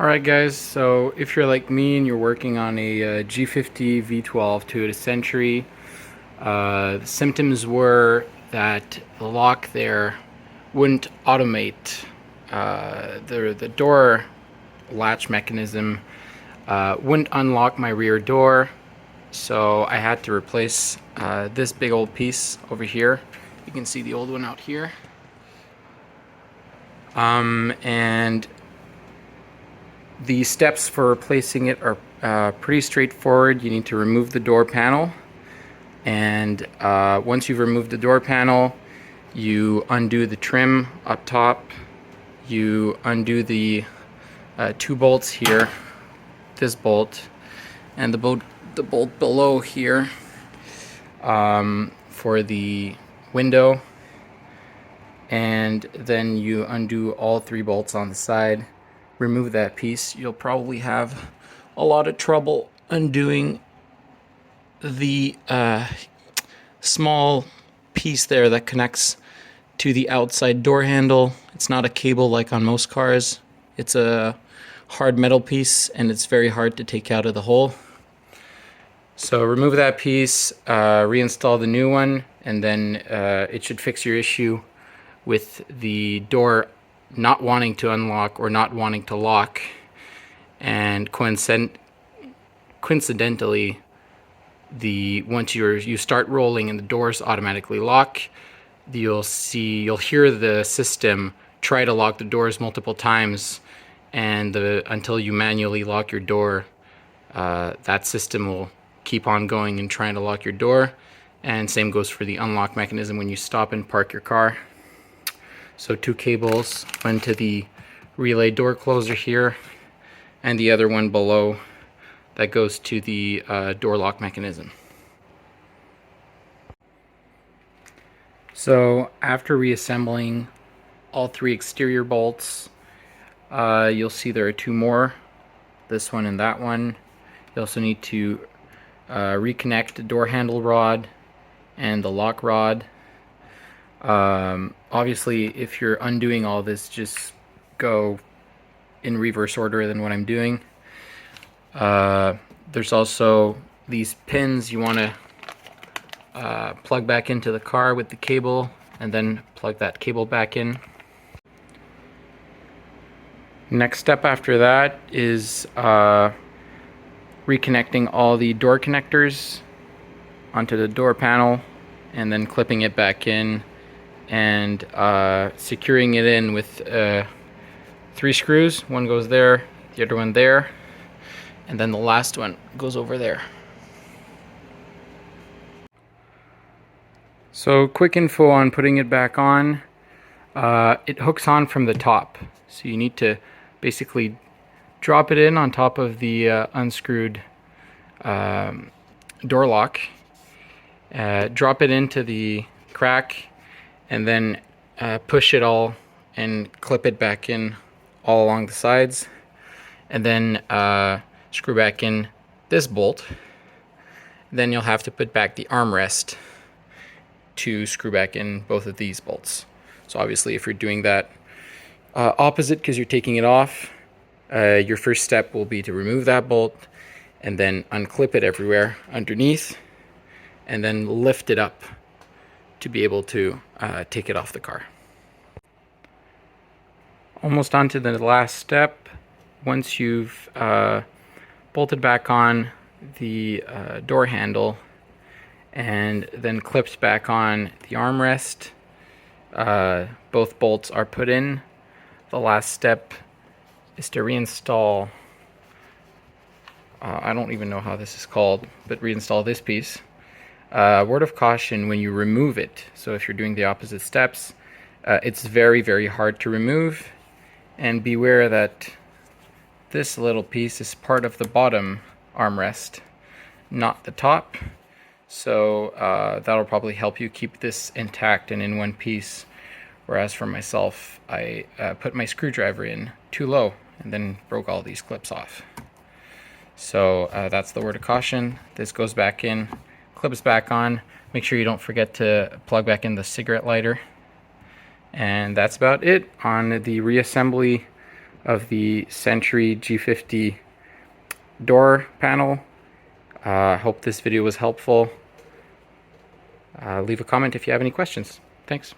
Alright guys, so if you're like me and you're working on a G50 V12 to a Century, the symptoms were that the lock there wouldn't automate. The door latch mechanism wouldn't unlock my rear door, so I had to replace this big old piece over here. You can see the old one out here. And the steps for replacing it are pretty straightforward. You need to remove the door panel, and once you've removed the door panel, you undo the trim up top. You undo the two bolts here, this bolt, and the bolt below here for the window, and then you undo all three bolts on the side. Remove that piece. You'll probably have a lot of trouble undoing the small piece there that connects to the outside door handle. It's not a cable like on most cars. It's a hard metal piece, and it's very hard to take out of the hole. So remove that piece, reinstall the new one, and then it should fix your issue with the door not wanting to unlock or not wanting to lock. And coincidentally, once you start rolling and the doors automatically lock, you'll hear the system try to lock the doors multiple times, and until you manually lock your door, that system will keep on going and trying to lock your door. And same goes for the unlock mechanism when you stop and park your car. So two cables, one to the relay door closer here, and the other one below that goes to the door lock mechanism. So after reassembling all three exterior bolts, you'll see there are two more, this one and that one. You also need to reconnect the door handle rod and the lock rod. Obviously, if you're undoing all this, just go in reverse order than what I'm doing. There's also these pins you want to plug back into the car with the cable, and then plug that cable back in. Next step after that is reconnecting all the door connectors onto the door panel, and then clipping it back in, and securing it in with 3 screws. One goes there, the other one there, and then the last one goes over there. So quick info on putting it back on. It hooks on from the top, so you need to basically drop it in on top of the unscrewed door lock, drop it into the crack, and then push it all and clip it back in all along the sides, and then screw back in this bolt. Then you'll have to put back the armrest to screw back in both of these bolts. So obviously, if you're doing that opposite because you're taking it off, your first step will be to remove that bolt and then unclip it everywhere underneath, and then lift it up to be able to take it off the car. Almost on to the last step. Once you've bolted back on the door handle and then clipped back on the armrest, both bolts are put in. The last step is to reinstall, I don't even know how this is called, but reinstall this piece. Word of caution when you remove it, so if you're doing the opposite steps, it's very, very hard to remove, and beware that this little piece is part of the bottom armrest, not the top. So that'll probably help you keep this intact and in one piece, whereas for myself, I put my screwdriver in too low and then broke all these clips off. So that's the word of caution. This goes back in, clips back on. Make sure you don't forget to plug back in the cigarette lighter. And that's about it on the reassembly of the Sentry G50 door panel. Hope this video was helpful. Leave a comment if you have any questions. Thanks.